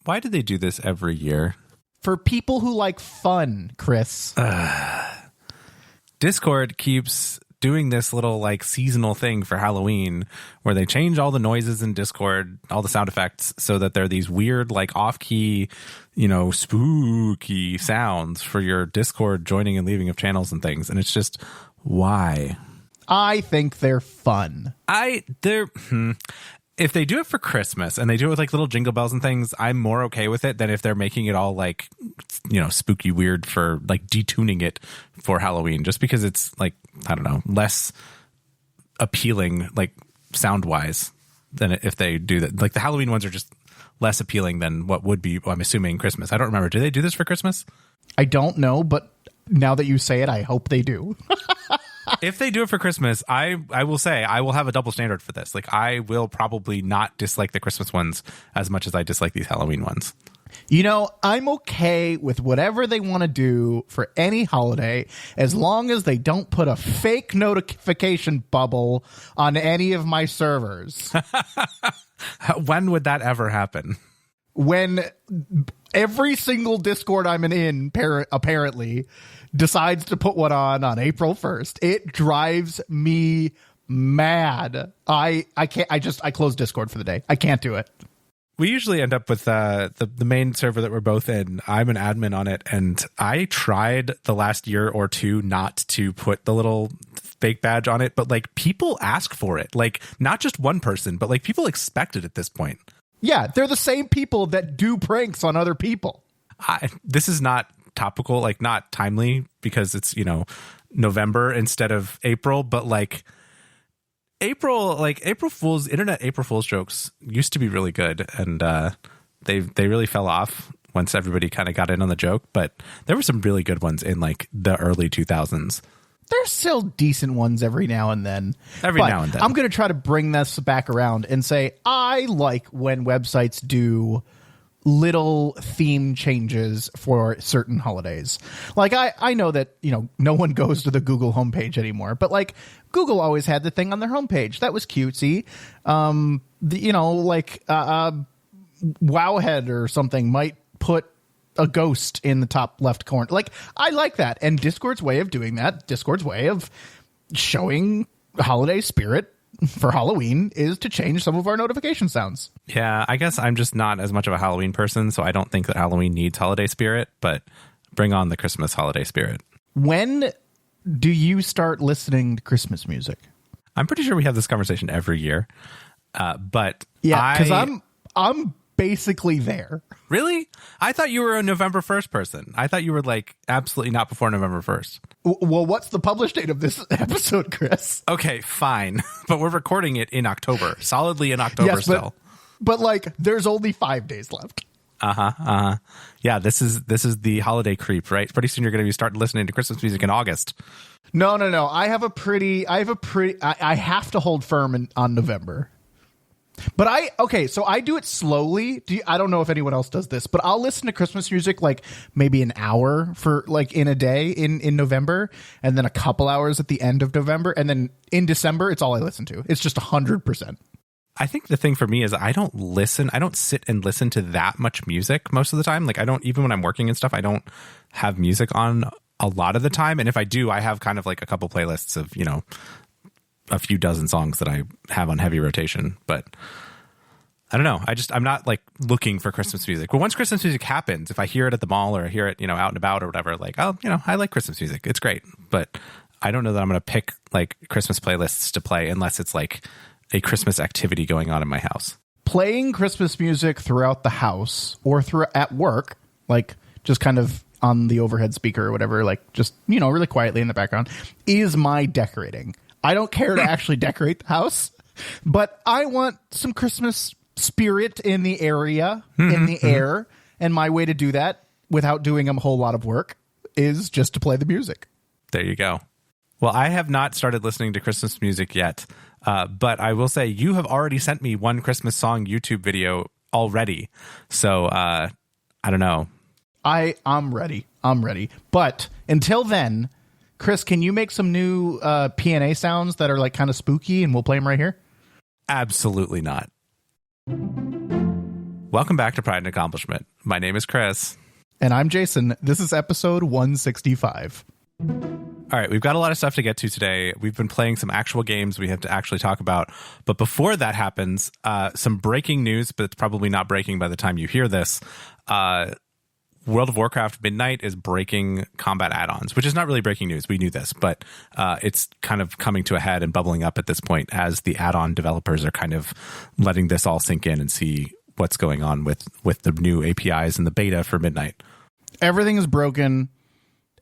Why do they do this every year? For people who like fun, Chris. Discord keeps doing this little like seasonal thing for Halloween where they change all the noises in Discord, all the sound effects, so that they're these weird like off-key, spooky sounds for your Discord joining and leaving of channels and things. And it's just, why? I think they're fun. If they do it for Christmas and they do it with like little jingle bells and things, I'm more okay with it than if they're making it all like, spooky weird for like detuning it for Halloween, just because it's like, I don't know, less appealing, like sound wise, than if they do that. Like the Halloween ones are just less appealing than what would be, I'm assuming, Christmas. I don't remember. Do they do this for Christmas? I don't know, but now that you say it, I hope they do. If they do it for Christmas, I will say I will have a double standard for this. Like I will probably not dislike the Christmas ones as much as I dislike these Halloween ones. I'm okay with whatever they want to do for any holiday as long as they don't put a fake notification bubble on any of my servers. When would that ever happen? When every single Discord I'm in apparently decides to put one on April 1st. It drives me mad. I can't. I close Discord for the day. I can't do it. We usually end up with the main server that we're both in. I'm an admin on it, and I tried the last year or two not to put the little fake badge on it, but like people ask for it. Like not just one person, but like people expect it at this point. Yeah, they're the same people that do pranks on other people. This is not topical, like not timely, because it's November instead of April, but like April Fool's jokes used to be really good, and they really fell off once everybody kind of got in on the joke, but there were some really good ones in like the early 2000s. There's still decent ones every now and then. I'm going to try to bring this back around and say I like when websites do little theme changes for certain holidays. Like I know that, no one goes to the Google homepage anymore, but like Google always had the thing on their homepage. That was cutesy. Wowhead or something might put a ghost in the top left corner. Like I like that. And Discord's way of doing that, Discord's way of showing holiday spirit for Halloween is to change some of our notification sounds. Yeah, I guess I'm just not as much of a Halloween person, so I don't think that Halloween needs holiday spirit, but bring on the Christmas holiday spirit. When do you start listening to Christmas music? I'm pretty sure we have this conversation every year. But yeah, because I'm basically there. Really? I thought you were a November 1st person. I thought you were like absolutely not before November 1st. Well, what's the publish date of this episode, Chris? Okay, fine. But we're recording it in October. Solidly in October still. But like there's only 5 days left. Yeah, this is the holiday creep, right? Pretty soon you're going to be starting listening to Christmas music in August. No. I have to hold firm on November. But so I do it slowly. I don't know if anyone else does this, but I'll listen to Christmas music like maybe an hour for like in a day in November, and then a couple hours at the end of November, and then in December it's all I listen to. It's just 100%. I think the thing for me is I don't sit and listen to that much music most of the time. Like even when I'm working and stuff, I don't have music on a lot of the time. And if I do, I have kind of like a couple playlists of, a few dozen songs that I have on heavy rotation, but I don't know. I'm not like looking for Christmas music. But once Christmas music happens, if I hear it at the mall or I hear it, out and about or whatever, like, oh, I like Christmas music. It's great. But I don't know that I'm going to pick like Christmas playlists to play unless it's like a Christmas activity going on in my house. Playing Christmas music throughout the house or at work, like just kind of on the overhead speaker or whatever, like just, really quietly in the background, is my decorating. I don't care to actually decorate the house, but I want some Christmas spirit in the area, in the air. And my way to do that without doing a whole lot of work is just to play the music. There you go. Well, I have not started listening to Christmas music yet, but I will say you have already sent me one Christmas song YouTube video already. So I don't know. I'm ready. But until then, Chris, can you make some new P&A sounds that are like kind of spooky and we'll play them right here? Absolutely not. Welcome back to Pride and Accomplishment. My name is Chris. And I'm Jason. This is episode 165. All right, we've got a lot of stuff to get to today. We've been playing some actual games we have to actually talk about. But before that happens, some breaking news, but it's probably not breaking by the time you hear this. World of Warcraft Midnight is breaking combat add-ons, which is not really breaking news. We knew this, but it's kind of coming to a head and bubbling up at this point as the add-on developers are kind of letting this all sink in and see what's going on with the new APIs and the beta for Midnight. Everything is broken.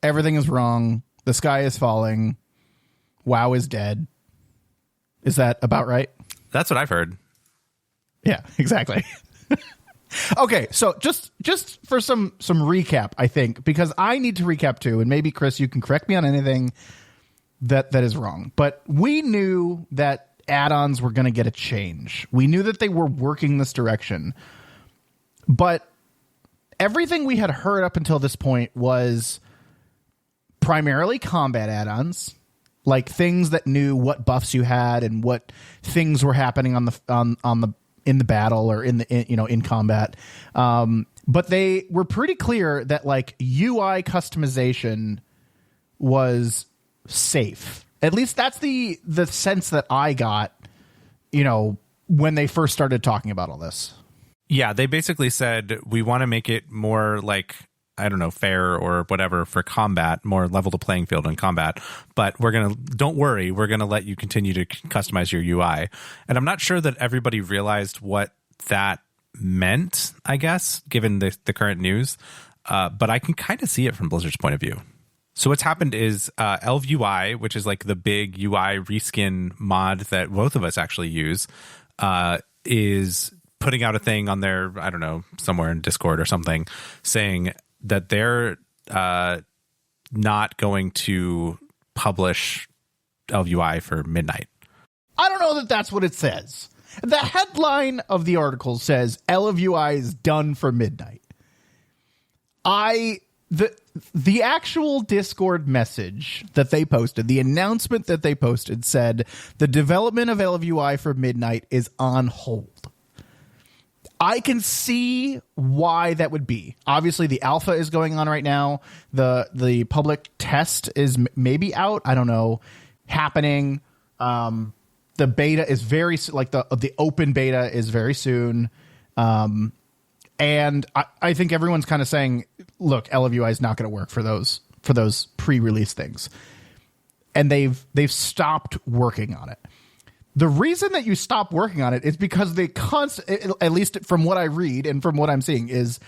Everything is wrong. The sky is falling. WoW is dead. Is that about right? That's what I've heard. Yeah, exactly. Okay, so just for some recap, I think, because I need to recap too, and maybe Chris, you can correct me on anything that is wrong. But we knew that add-ons were going to get a change. We knew that they were working this direction. But everything we had heard up until this point was primarily combat add-ons, like things that knew what buffs you had and what things were happening on the in the battle or in combat. But they were pretty clear that like UI customization was safe. At least that's the sense that I got, when they first started talking about all this. Yeah, they basically said we want to make it more like, I don't know, fair or whatever for combat, more level the playing field in combat. But don't worry, we're going to let you continue to customize your UI. And I'm not sure that everybody realized what that meant, I guess, given the current news. But I can kind of see it from Blizzard's point of view. So what's happened is Elv UI, which is like the big UI reskin mod that both of us actually use, is putting out a thing on their, I don't know, somewhere in Discord or something, saying that they're not going to publish Elv UI for Midnight. I don't know that that's what it says. The headline of the article says Elv UI is done for Midnight. The actual Discord message that they posted, the announcement that they posted said the development of Elv UI for Midnight is on hold. I can see why that would be. Obviously, the alpha is going on right now. The public test is maybe out. I don't know. Happening. The beta is very like the open beta is very soon. And I think everyone's kind of saying, look, Elv UI is not going to work for those pre-release things, and they've stopped working on it. The reason that you stop working on it is because they at least from what I read and from what I'm seeing, is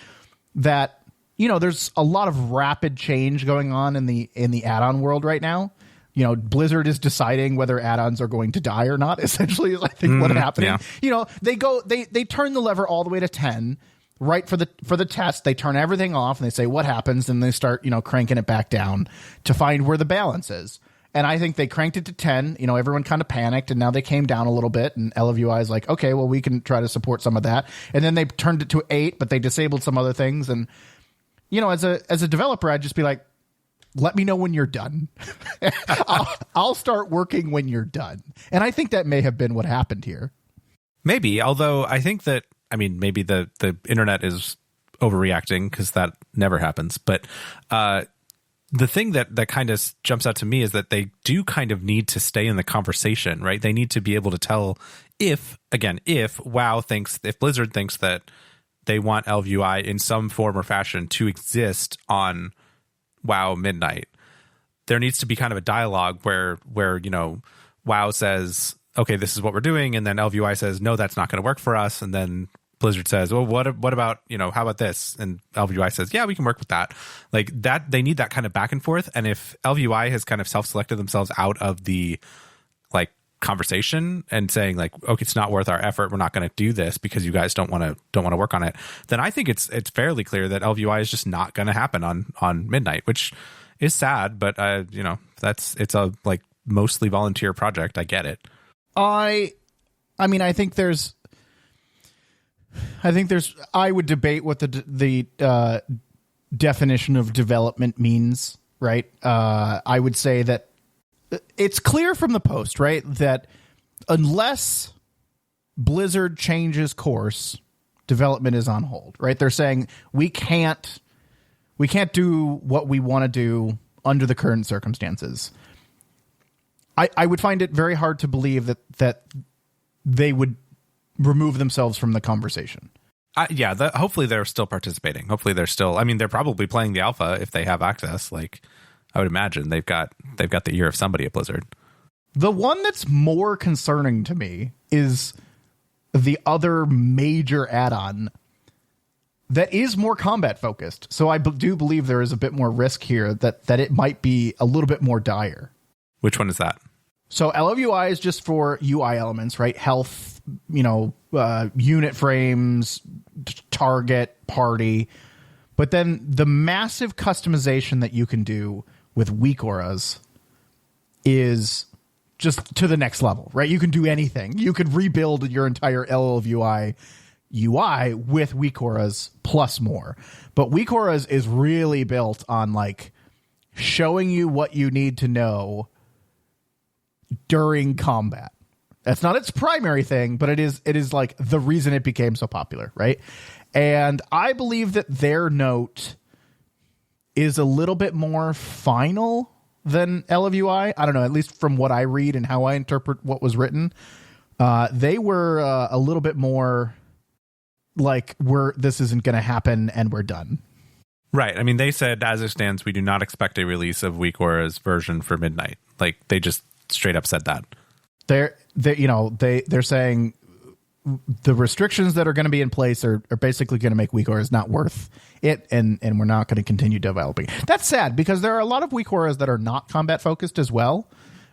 that, there's a lot of rapid change going on in the add-on world right now. Blizzard is deciding whether add-ons are going to die or not, essentially, is I think what's happening. Yeah. They turn the lever all the way to 10, right, for the test. They turn everything off and they say what happens, and they start, cranking it back down to find where the balance is. And I think they cranked it to 10. Everyone kind of panicked, and now they came down a little bit. And Elv UI is like, okay, well, we can try to support some of that. And then they turned it to 8, but they disabled some other things. And as a developer, I'd just be like, let me know when you're done. I'll start working when you're done. And I think that may have been what happened here. Maybe, although I think that, maybe the internet is overreacting because that never happens. But the thing that kind of jumps out to me is that they do kind of need to stay in the conversation, right? They need to be able to tell if Blizzard thinks that they want Elv UI in some form or fashion to exist on WoW Midnight, there needs to be kind of a dialogue where WoW says, okay, this is what we're doing, and then Elv UI says, no, that's not going to work for us, and then Blizzard says, well, what about, how about this? And Elv UI says, yeah, we can work with that. Like that, they need that kind of back and forth. And if Elv UI has kind of self-selected themselves out of the like conversation and saying like, okay, it's not worth our effort, we're not going to do this because you guys don't want to work on it, then I think it's fairly clear that Elv UI is just not going to happen on Midnight, which is sad, but it's a like mostly volunteer project. I get it. I would debate what the definition of development means, right? I would say that it's clear from the post, right, that unless Blizzard changes course development is on hold, right? They're saying we can't do what we want to do under the current circumstances. I would find it very hard to believe that they would remove themselves from the conversation. Hopefully they're still participating. Hopefully they're still, I mean, they're probably playing the alpha if they have access. Like, I would imagine they've got the ear of somebody at Blizzard. The one that's more concerning to me is the other major add-on that is more combat focused. So I do believe there is a bit more risk here that it might be a little bit more dire. Which one is that? So LOUI is just for UI elements, right? Health, unit frames, target, party. But then the massive customization that you can do with weak auras is just to the next level, right? You can do anything. You could rebuild your entire LLVI UI with weak auras plus more. But weak auras is really built on like showing you what you need to know during combat. That's not its primary thing, but it is like the reason it became so popular, right? And I believe that their note is a little bit more final than LOUI. I don't know, at least from what I read and how I interpret what was written. They were a little bit more like, this isn't going to happen and we're done. Right. I mean, they said, as it stands, we do not expect a release of Weak Aura's version for midnight. Like, they just straight up said that. They're saying the restrictions that are going to be in place are basically going to make weak auras not worth it, and we're not going to continue developing. That's sad because there are a lot of weak auras that are not combat focused as well.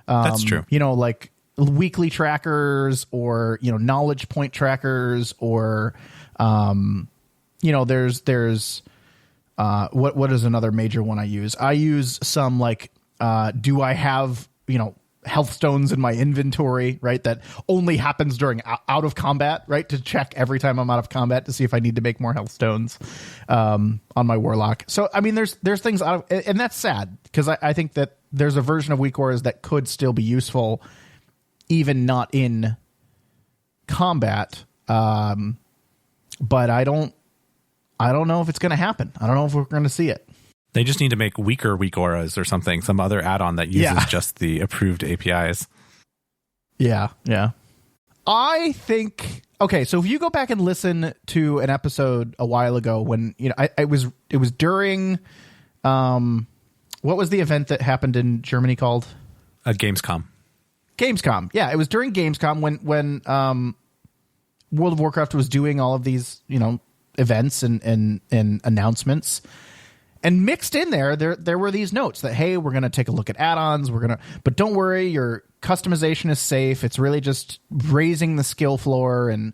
That's true. Like weekly trackers or knowledge point trackers or there's what is another major one I use? I use some like do I have health stones in my inventory, right? That only happens during out of combat, right? To check every time I'm out of combat to see if I need to make more health stones on my warlock. So, I mean, there's things out of, and that's sad because I think that there's a version of weak auras that could still be useful, even not in combat. But I don't know if it's going to happen. I don't know if we're going to see it. They just need to make weaker weak auras or something, some other add-on that uses just the approved APIs. Yeah. I think, okay, so if you go back and listen to an episode a while ago when, it was during, what was the event that happened in Germany called? Gamescom. Gamescom. Yeah, it was during Gamescom when World of Warcraft was doing all of these, events and announcements. And mixed in there were these notes that, hey, we're going to take a look at add-ons. But don't worry, your customization is safe. It's really just raising the skill floor. And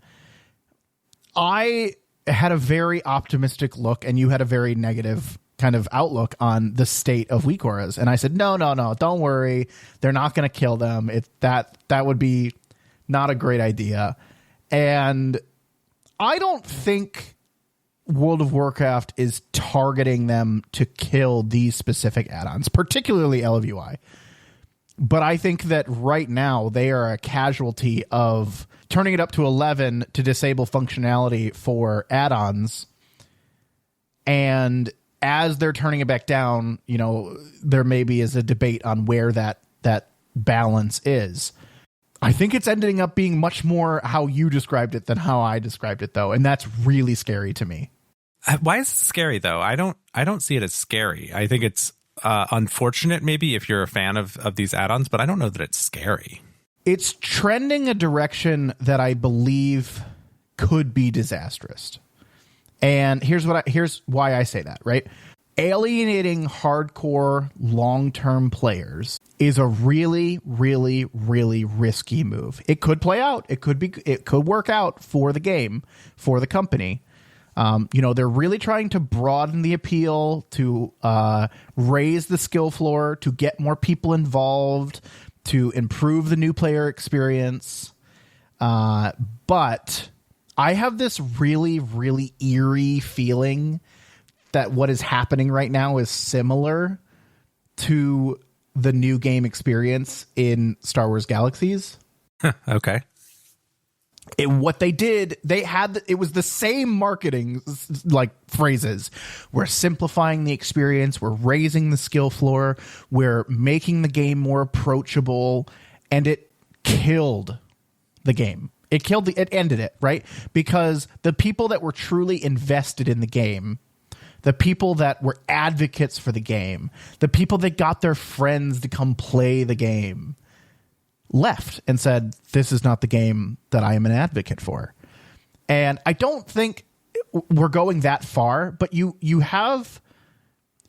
I had a very optimistic look, and you had a very negative kind of outlook on the state of weak auras. And I said, no, don't worry. They're not going to kill them. That would be not a great idea. And I don't think World of Warcraft is targeting them to kill these specific add-ons, particularly LOUI. But I think that right now they are a casualty of turning it up to 11 to disable functionality for add-ons. And as they're turning it back down, there maybe is a debate on where that balance is. I think it's ending up being much more how you described it than how I described it, though. And that's really scary to me. Why is it scary, though? I don't see it as scary. I think it's unfortunate, maybe, if you're a fan of these add-ons, but I don't know that it's scary. It's trending a direction that I believe could be disastrous. And here's why I say that, right? Alienating hardcore long-term players is a really, really, really risky move. It could play out. It could work out for the game, for the company. They're really trying to broaden the appeal, to raise the skill floor, to get more people involved, to improve the new player experience. But I have this really, really eerie feeling that what is happening right now is similar to the new game experience in Star Wars Galaxies. Okay. what they did, it was the same marketing like phrases. We're simplifying the experience. We're raising the skill floor. We're making the game more approachable, and it killed the game. It ended it, right? Because the people that were truly invested in the game, the people that were advocates for the game, the people that got their friends to come play the game, left and said, this is not the game that I am an advocate for. And I don't think we're going that far, but you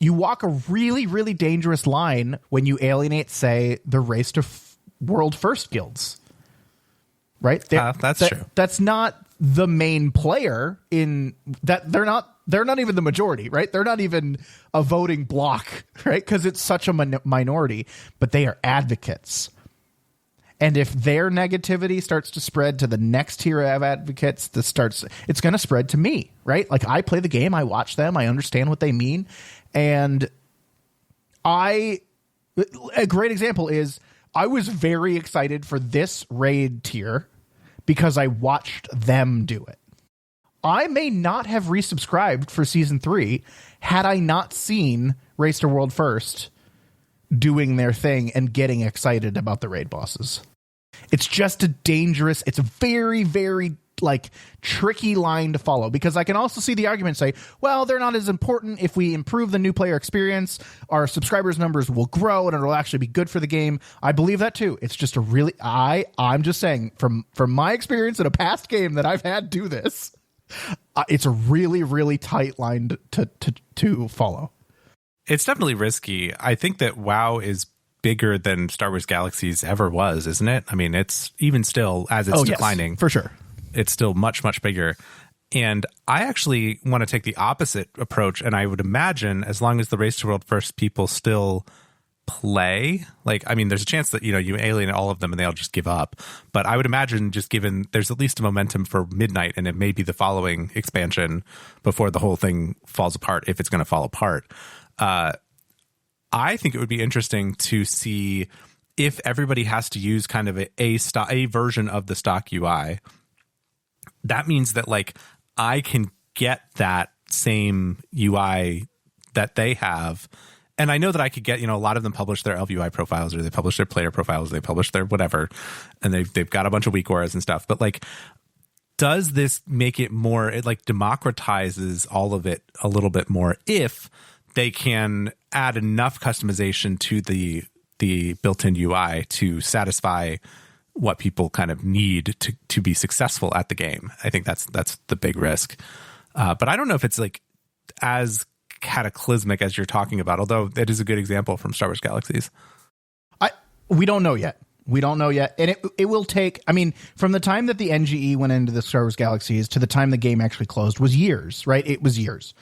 walk a really, really dangerous line when you alienate, say, the Race to World First guilds, right? That's true. That's not the main player in that. They're not even the majority, right? They're not even a voting block, right? Because it's such a minority, but they are advocates. And if their negativity starts to spread to the next tier of advocates, it's going to spread to me, right? Like, I play the game, I watch them, I understand what they mean. And a great example is I was very excited for this raid tier because I watched them do it. I may not have resubscribed for season 3 had I not seen Race to World First doing their thing and getting excited about the raid bosses. It's just it's a very, very like tricky line to follow, because I can also see the argument say, well, they're not as important. If we improve the new player experience, our subscribers numbers will grow and it'll actually be good for the game. I believe that too. It's just I'm just saying from my experience in a past game that I've had do this, it's a really, really tight line to follow. It's definitely risky. I think that WoW is bigger than Star Wars Galaxies ever was, isn't it? I mean, it's even still, as it's declining. Yes, for sure. It's still much, much bigger. And I actually want to take the opposite approach. And I would imagine as long as the Race to World First people still play, like, I mean, there's a chance that, you alienate all of them and they'll just give up. But I would imagine, just given there's at least a momentum for Midnight, and it may be the following expansion before the whole thing falls apart, if it's going to fall apart. I think it would be interesting to see if everybody has to use kind of a version of the stock UI. That means that, like, I can get that same UI that they have. And I know that I could get, a lot of them publish their LVUI profiles, or they publish their player profiles, they publish their whatever, and they've got a bunch of weak auras and stuff. But, like, does this make it more, it like democratizes all of it a little bit more if they can add enough customization to the built-in UI to satisfy what people kind of need to be successful at the game. I think that's the big risk. But I don't know if it's like as cataclysmic as you're talking about, although it is a good example from Star Wars Galaxies. We don't know yet. And it will take, I mean, from the time that the NGE went into the Star Wars Galaxies to the time the game actually closed was years, right? It was years.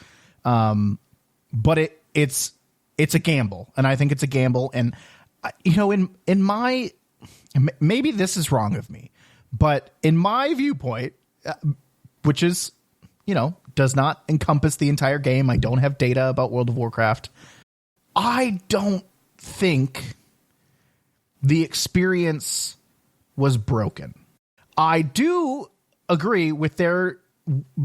But it's a gamble, and I think it's a gamble. And in my, maybe this is wrong of me, but in my viewpoint, which is, does not encompass the entire game. I don't have data about World of Warcraft. I don't think the experience was broken. I do agree with their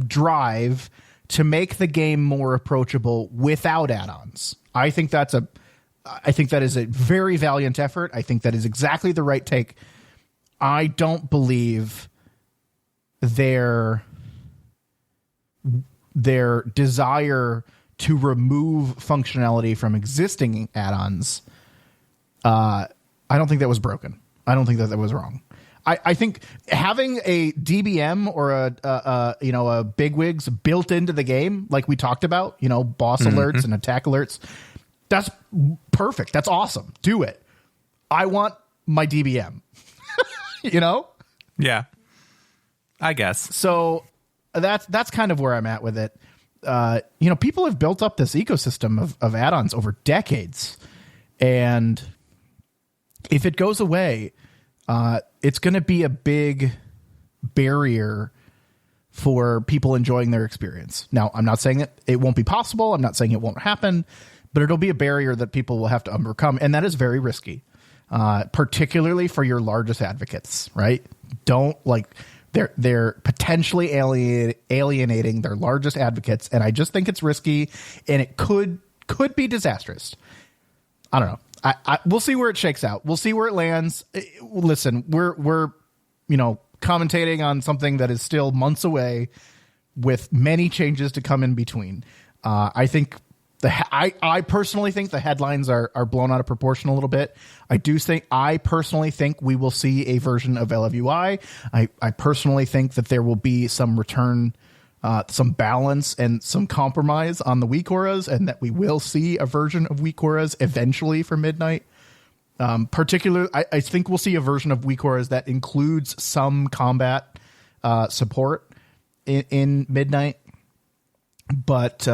drive to make the game more approachable without add-ons. I think that is a very valiant effort. I think that is exactly the right take. I don't believe their desire to remove functionality from existing add-ons. I don't think that was broken. I don't think that was wrong. I think having a DBM or a bigwigs built into the game, like we talked about, boss alerts and attack alerts, that's perfect. That's awesome. Do it. I want my DBM. Yeah, I guess. So that's kind of where I'm at with it. People have built up this ecosystem of add-ons over decades, and if it goes away, it's going to be a big barrier for people enjoying their experience. Now, I'm not saying it won't be possible. I'm not saying it won't happen, but it'll be a barrier that people will have to overcome. And that is very risky, particularly for your largest advocates, right? Don't They're potentially alienating their largest advocates, and I just think it's risky, and it could be disastrous. I don't know. We'll see where it shakes out. We'll see where it lands. Listen, we're commentating on something that is still months away, with many changes to come in between. I think I personally think the headlines are blown out of proportion a little bit. I personally think we will see a version of LFUI. I personally think that there will be some return, some balance and some compromise on the weak auras, and that we will see a version of weak auras eventually for Midnight. Particularly, I think we'll see a version of weak auras that includes some combat support in Midnight. But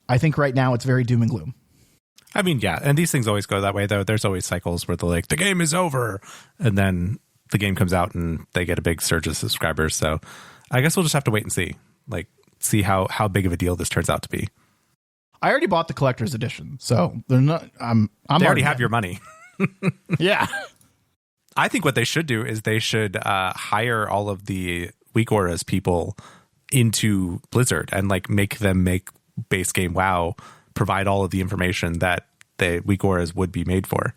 I think right now it's very doom and gloom. I mean, yeah, and these things always go that way, though. There's always cycles where the game is over, and then the game comes out and they get a big surge of subscribers. So I guess we'll just have to wait and see how big of a deal this turns out to be. I already bought the collector's edition, so they're not. They already have your money. Yeah. I think what they should do is they should hire all of the Weak Auras people into Blizzard and make them make base game WoW, provide all of the information that the Weak Auras would be made for.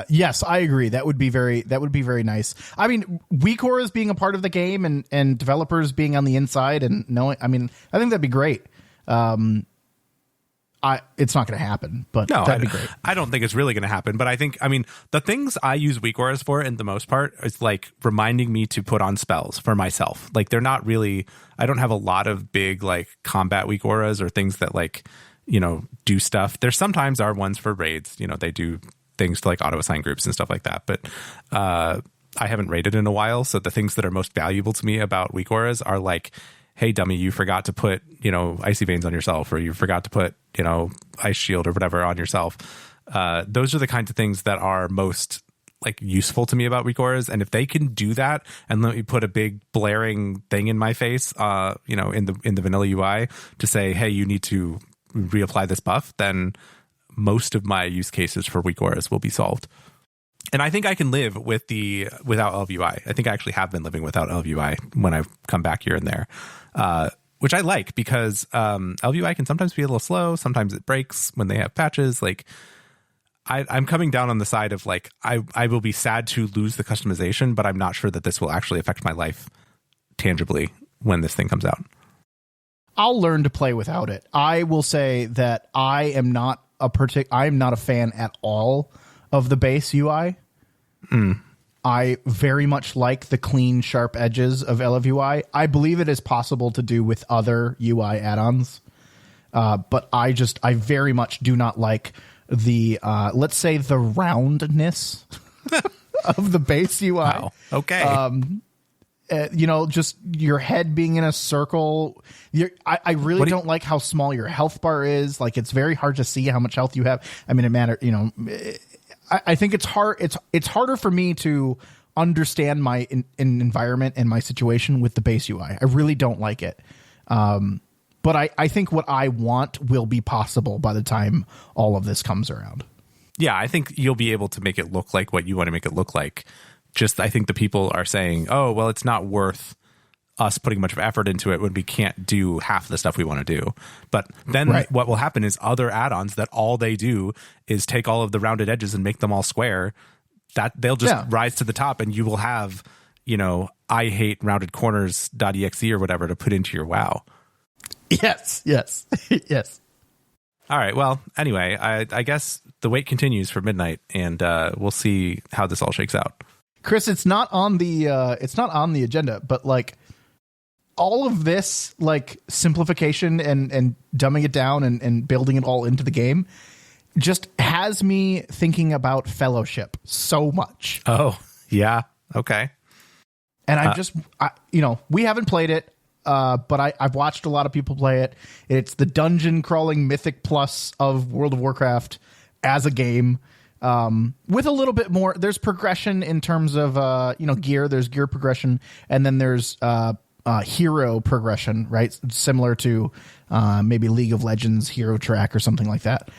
Yes, I agree. That would be very nice. I mean, Weak Auras being a part of the game and developers being on the inside and knowing, I think that'd be great. It's not going to happen, but no, that'd be great. I don't think it's really going to happen, but I think, the things I use Weak Auras for, in the most part, is reminding me to put on spells for myself. They're not really, I don't have a lot of big combat Weak Auras or things that do stuff. There sometimes are ones for raids, they do things to auto assign groups and stuff like that, but I haven't raided in a while, so the things that are most valuable to me about Weak Auras are hey dummy, you forgot to put Icy Veins on yourself, or you forgot to put Ice Shield or whatever on yourself. Those are the kinds of things that are most useful to me about Weak Auras, and if they can do that and let me put a big blaring thing in my face in the vanilla UI to say, hey, you need to reapply this buff, then most of my use cases for Weak Auras will be solved. And I think I can live without LVUI. I think I actually have been living without LVUI when I've come back here and there, which I like, because LVUI can sometimes be a little slow. Sometimes it breaks when they have patches. I'm coming down on the side of I will be sad to lose the customization, but I'm not sure that this will actually affect my life tangibly when this thing comes out. I'll learn to play without it. I will say that I am not a fan at all of the base UI. I very much like the clean, sharp edges of LFUI. I believe it is possible to do with other UI add-ons. But I very much do not like the, let's say, the roundness of the base UI. Wow. Okay. Just your head being in a circle. I really don't like how small your health bar is. It's very hard to see how much health you have. It matters, I think it's hard. It's harder for me to understand my environment and my situation with the base UI. I really don't like it. But I think what I want will be possible by the time all of this comes around. Yeah, I think you'll be able to make it look like what you want to make it look like. Just, I think the people are saying, oh, well, it's not worth us putting much of effort into it when we can't do half the stuff we want to do. But then What will happen is other add-ons that all they do is take all of the rounded edges and make them all square, that they'll just rise to the top, and you will have, I hate rounded corners.exe or whatever to put into your WoW. Yes. Yes. All right. Well, anyway, I guess the wait continues for Midnight, and we'll see how this all shakes out. Chris, it's not on the agenda, but all of this simplification and dumbing it down and building it all into the game just has me thinking about Fellowship so much. Oh, yeah. Okay. And we haven't played it, but I've watched a lot of people play it. It's the dungeon crawling Mythic Plus of World of Warcraft as a game. With a little bit more, there's progression in terms of, gear, there's gear progression, and then there's, hero progression, right? Similar to, maybe League of Legends hero track or something like that,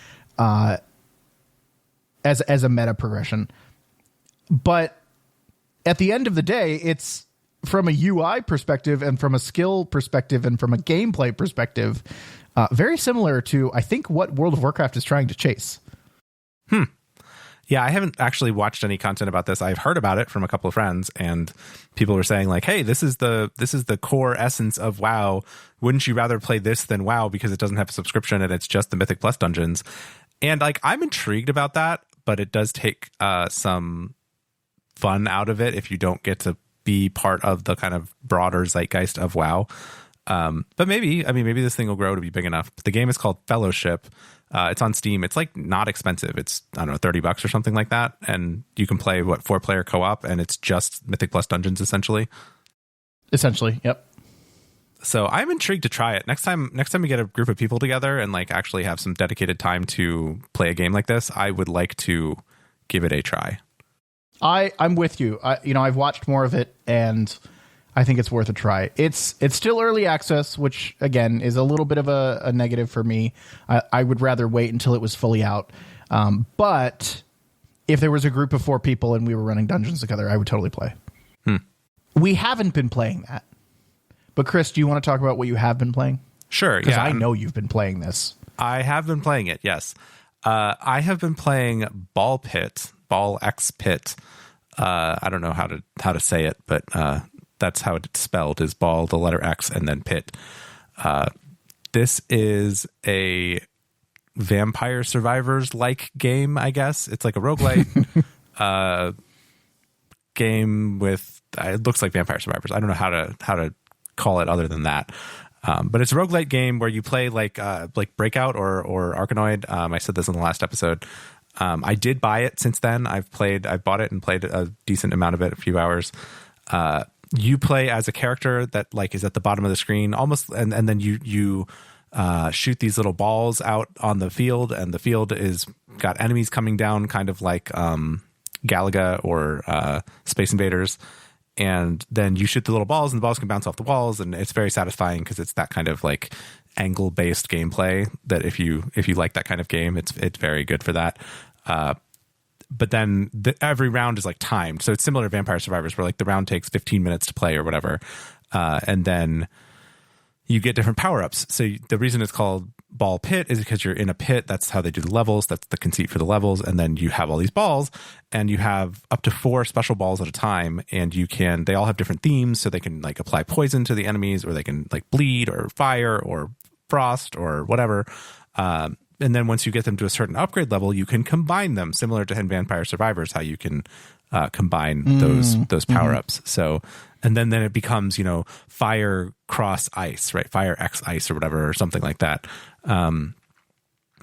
as a meta progression. But at the end of the day, it's from a UI perspective and from a skill perspective and from a gameplay perspective, very similar to, I think, what World of Warcraft is trying to chase. Yeah, I haven't actually watched any content about this. I've heard about it from a couple of friends, and people were saying like, "Hey, this is the core essence of WoW. Wouldn't you rather play this than WoW because it doesn't have a subscription and it's just the Mythic Plus dungeons?" And like, I'm intrigued about that, but it does take some fun out of it if you don't get to be part of the kind of broader zeitgeist of WoW. But maybe this thing will grow to be big enough. The game is called Fellowship. It's on Steam. It's like not expensive. It's, I don't know, $30 or something like that. And you can play 4-player co-op, and it's just Mythic Plus dungeons essentially. Essentially, yep. So I'm intrigued to try it. Next time we get a group of people together and like actually have some dedicated time to play a game like this, I would like to give it a try. I'm with you. I've watched more of it, and I think it's worth a try. It's still early access, which again is a little bit of a negative for me. I would rather wait until it was fully out. But if there was a group of 4 people and we were running dungeons together, I would totally play. We haven't been playing that. But Chris, do you want to talk about what you have been playing? Sure. Because I know you've been playing this. I have been playing it. Yes. I have been playing Ball X Pit. I don't know how to say it, but that's how it's spelled, is ball, the letter X, and then pit. This is a Vampire Survivors-like game, I guess. It's like a roguelite game with, it looks like Vampire Survivors. I don't know how to call it other than that. But it's a roguelite game where you play like Breakout or Arkanoid. I said this in the last episode. I did buy it since then. I've bought it and played a decent amount of it, a few hours. You play as a character that like is at the bottom of the screen almost, and then you shoot these little balls out on the field, and the field is got enemies coming down, kind of like Galaga or Space Invaders. And then you shoot the little balls, and the balls can bounce off the walls, and it's very satisfying because it's that kind of like angle based gameplay that if you like that kind of game, it's very good for that. But then every round is like timed, so it's similar to Vampire Survivors, where like the round takes 15 minutes to play or whatever, and then you get different power ups. So the reason it's called Ball Pit is because you're in a pit. That's how they do the levels. That's the conceit for the levels. And then you have all these balls, and you have up to 4 special balls at a time, and they all have different themes, so they can like apply poison to the enemies, or they can like bleed or fire or frost or whatever. And then once you get them to a certain upgrade level, you can combine them, similar to in Vampire Survivors, how you can combine those power-ups. So, and then it becomes, fire cross ice, right? Fire X ice or whatever, or something like that.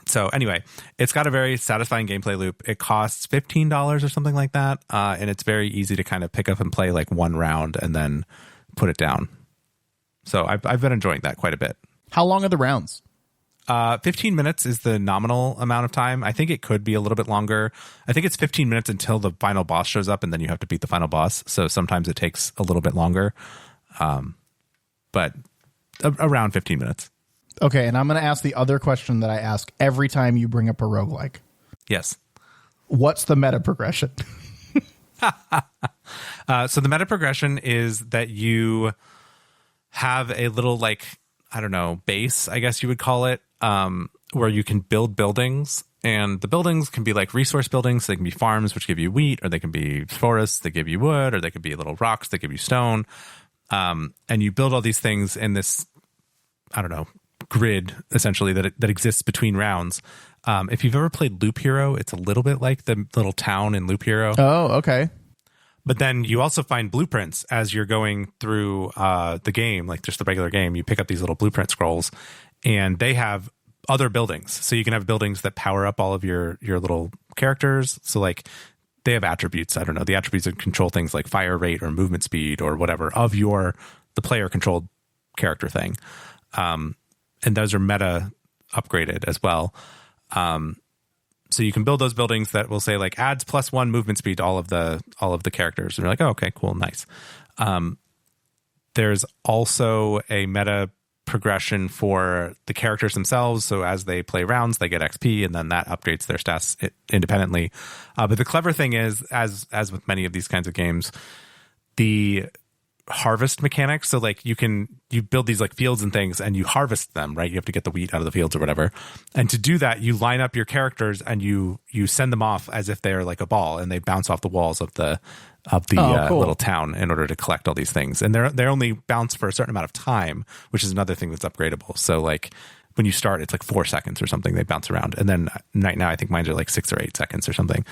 So anyway, it's got a very satisfying gameplay loop. It costs $15 or something like that. And it's very easy to kind of pick up and play like one round and then put it down. So I've been enjoying that quite a bit. How long are the rounds? 15 minutes is the nominal amount of time. I think it could be a little bit longer. I think it's 15 minutes until the final boss shows up, and then you have to beat the final boss. So sometimes it takes a little bit longer. But around 15 minutes. Okay, and I'm going to ask the other question that I ask every time you bring up a roguelike. Yes. What's the meta progression? So the meta progression is that you have a little, like, I don't know, base, I guess you would call it, where you can build buildings. And the buildings can be like resource buildings. They can be farms, which give you wheat, or they can be forests that give you wood, or they could be little rocks that give you stone. And you build all these things in this, I don't know, grid, essentially, that exists between rounds. If you've ever played Loop Hero, it's a little bit like the little town in Loop Hero. Oh, okay. But then you also find blueprints as you're going through the game, like just the regular game. You pick up these little blueprint scrolls, and they have other buildings. So you can have buildings that power up all of your little characters. So like they have attributes. I don't know. The attributes that control things like fire rate or movement speed or whatever of the player controlled character thing. And those are meta upgraded as well. So you can build those buildings that will say like adds +1 movement speed to all of the characters. And you're like, oh, okay, cool, nice. There's also a meta progression for the characters themselves. So as they play rounds, they get XP, and then that upgrades their stats independently. But the clever thing is, as with many of these kinds of games, the harvest mechanics. So like you build these like fields and things and you harvest them, right? You have to get the wheat out of the fields or whatever. And to do that, you line up your characters and you send them off as if they're like a ball, and they bounce off the walls of the cool. Little town in order to collect all these things. And they're only bounce for a certain amount of time, which is another thing that's upgradable. So like when you start, it's like 4 seconds or something. They bounce around. And then right now, I think mine are like 6 or 8 seconds or something.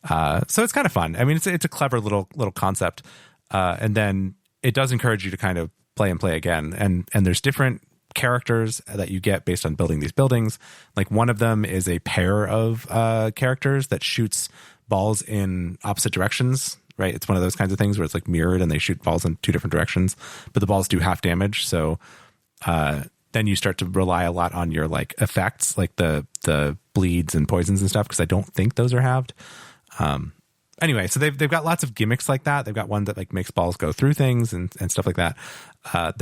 So it's kind of fun. I mean, it's a clever little concept. And then it does encourage you to kind of play again. And there's different characters that you get based on building these buildings. Like one of them is a pair of characters that shoots balls in opposite directions, right? It's one of those kinds of things where it's like mirrored and they shoot balls in 2 different directions, but the balls do half damage. So then you start to rely a lot on your like effects, like the bleeds and poisons and stuff, because I don't think those are halved. Anyway, so they've got lots of gimmicks like that. They've got one that like makes balls go through things and stuff like that. I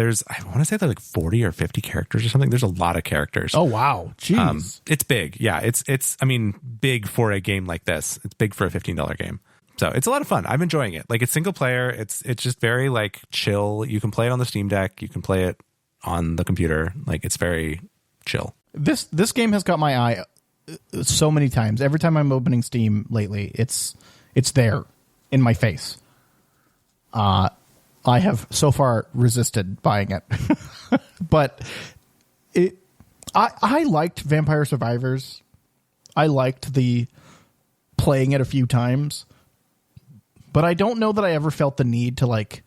want to say they're like 40 or 50 characters or something. There's a lot of characters. Oh, wow. Jeez. It's big. Yeah, it's I mean, big for a game like this. It's big for a $15 game. So it's a lot of fun. I'm enjoying it. Like, it's single player. It's just very like chill. You can play it on the Steam Deck. You can play it on the computer. Like, it's very chill. This game has got my eye so many times. Every time I'm opening Steam lately, it's there in my face. I have so far resisted buying it, but I liked Vampire Survivors. I liked the playing it a few times, but I don't know that I ever felt the need to like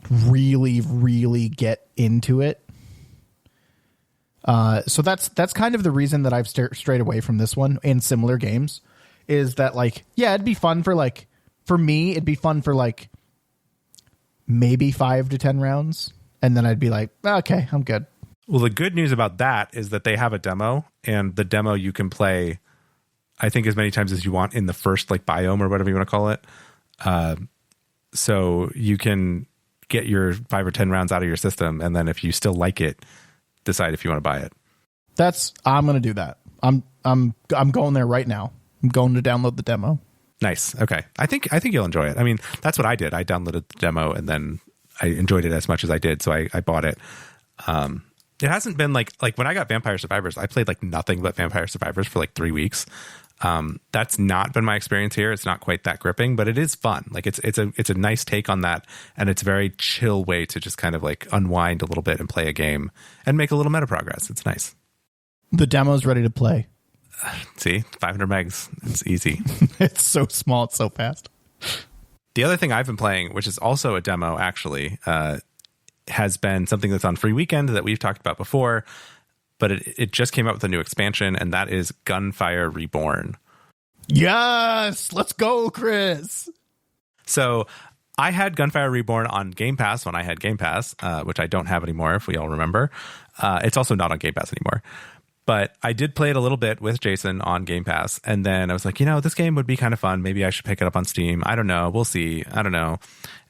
really, really get into it. So that's kind of the reason that I've strayed away from this one and similar games. Is that like, yeah, it'd be fun for like, for me, it'd be fun for like maybe 5 to 10 rounds. And then I'd be like, okay, I'm good. Well, the good news about that is that they have a demo, and the demo you can play, I think, as many times as you want in the first like biome or whatever you want to call it. So you can get your 5 or 10 rounds out of your system. And then if you still like it, decide if you want to buy it. I'm going to do that. I'm going there right now. I'm going to download the demo. Nice. Okay. I think you'll enjoy it. I mean, that's what I did. I downloaded the demo and then I enjoyed it as much as I did. So I bought it. It hasn't been like when I got Vampire Survivors, I played like nothing but Vampire Survivors for like 3 weeks. That's not been my experience here. It's not quite that gripping, but it is fun. Like it's a nice take on that. And it's a very chill way to just kind of like unwind a little bit and play a game and make a little meta progress. It's nice. The demo's ready to play. See, 500 megs. It's easy. It's so small. It's so fast. The other thing I've been playing, which is also a demo, actually, has been something that's on Free Weekend that we've talked about before, but it just came out with a new expansion, and that is Gunfire Reborn. Yes! Let's go, Chris! So I had Gunfire Reborn on Game Pass when I had Game Pass, which I don't have anymore, if we all remember. It's also not on Game Pass anymore. But I did play it a little bit with Jason on Game Pass, and then I was like, this game would be kind of fun. Maybe I should pick it up on Steam. I don't know. We'll see. I don't know.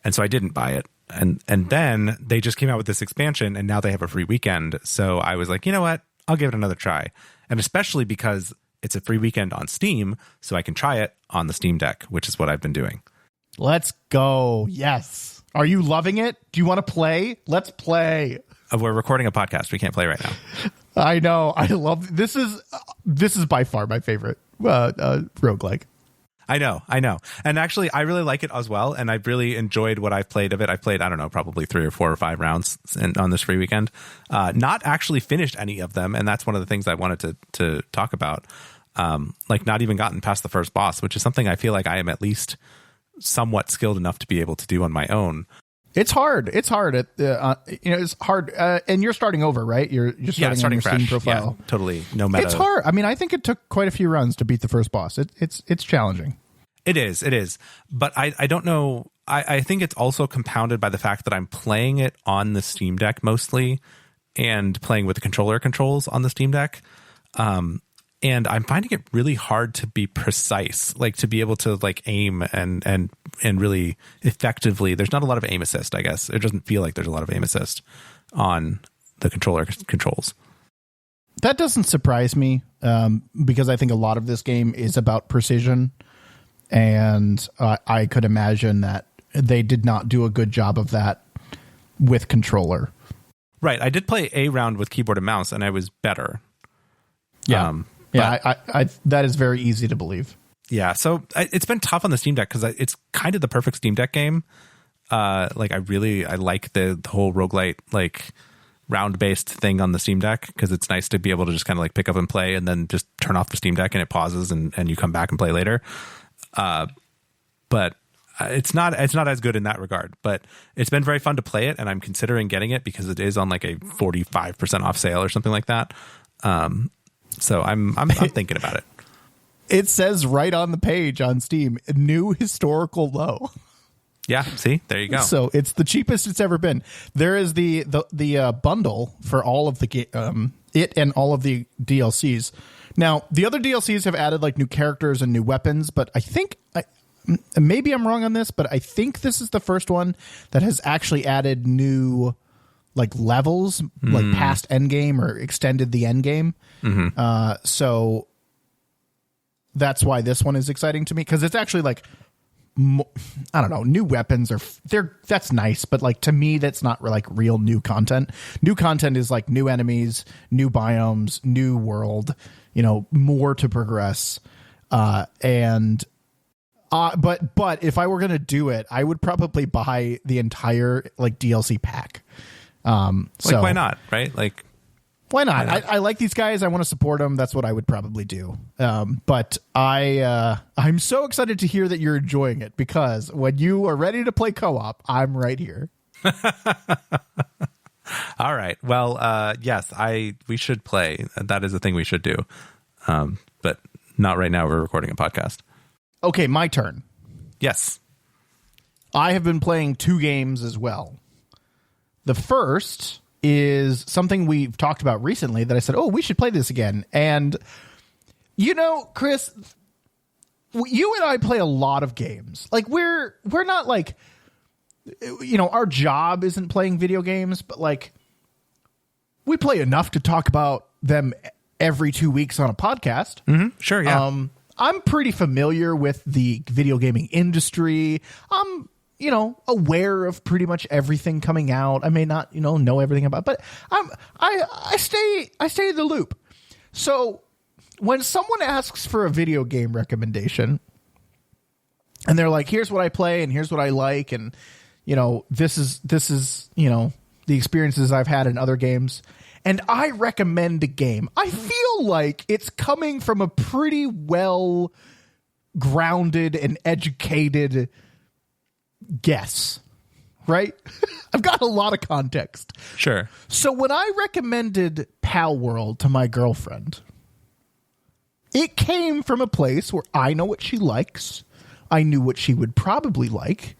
And so I didn't buy it. And then they just came out with this expansion, and now they have a free weekend. So I was like, you know what? I'll give it another try. And especially because it's a free weekend on Steam, so I can try it on the Steam Deck, which is what I've been doing. Let's go. Yes. Are you loving it? Do you want to play? Let's play. We're recording a podcast. We can't play right now. I know. I love this. Is by far my favorite roguelike. I know. And actually, I really like it as well. And I've really enjoyed what I've played of it. I've played, I don't know, probably 3 or 4 or 5 rounds on this free weekend. Not actually finished any of them. And that's one of the things I wanted to talk about. Like not even gotten past the first boss, which is something I feel like I am at least somewhat skilled enough to be able to do on my own. It's hard. It's hard. It's hard. And you're starting over, right? You're starting on your fresh. Steam profile. Yeah, totally. No matter. It's hard. I mean, I think it took quite a few runs to beat the first boss. It's challenging. It is. But I don't know. I think it's also compounded by the fact that I'm playing it on the Steam Deck mostly and playing with the controller controls on the Steam Deck. And I'm finding it really hard to be precise, like to be able to like aim and really effectively. There's not a lot of aim assist, I guess. It doesn't feel like there's a lot of aim assist on the controller controls. That doesn't surprise me because I think a lot of this game is about precision. And I could imagine that they did not do a good job of that with controller. Right. I did play a round with keyboard and mouse, and I was better. Yeah. I that is very easy to believe. Yeah. So it's been tough on the Steam Deck because it's kind of the perfect Steam Deck game. Like I like the whole roguelite, like round based thing on the Steam Deck, because it's nice to be able to just kind of like pick up and play and then just turn off the Steam Deck and it pauses and you come back and play later. But it's not as good in that regard, but it's been very fun to play it, and I'm considering getting it because it is on like a 45% off sale or something like that. So I'm thinking about it. It says right on the page on Steam, new historical low. Yeah, see, there you go. So it's the cheapest it's ever been. There is the bundle for all of the it and all of the DLCs. Now, the other DLCs have added like new characters and new weapons, but I think maybe I'm wrong on this, but I think this is the first one that has actually added new like levels, like past endgame or extended the endgame. Mm-hmm. So that's why this one is exciting to me, because it's actually like, I don't know, new weapons that's nice, but like to me that's not like real new content. New content is like new enemies, new biomes, new world, more to progress. But if I were going to do it, I would probably buy the entire like DLC pack. So why not? Right? Like, why not? I like these guys. I want to support them. That's what I would probably do. But I'm so excited to hear that you're enjoying it, because when you are ready to play co-op, I'm right here. All right. Well, yes, we should play. That is a thing we should do. But not right now. We're recording a podcast. Okay, my turn. Yes. I have been playing 2 games as well. The first is something we've talked about recently that I said, we should play this again. And, Chris, you and I play a lot of games. Like, we're not like, our job isn't playing video games, but like, we play enough to talk about them every 2 weeks on a podcast. Mm-hmm. Sure, yeah. I'm pretty familiar with the video gaming industry. I'm, aware of pretty much everything coming out. I may not, know everything about, but I stay in the loop. So when someone asks for a video game recommendation and they're like, here's what I play and here's what I like, and this is the experiences I've had in other games, and I recommend a game, I feel like it's coming from a pretty well grounded and educated guess, right? I've got a lot of context. Sure. So when I recommended Palworld to my girlfriend, it came from a place where I know what she likes. I knew what she would probably like.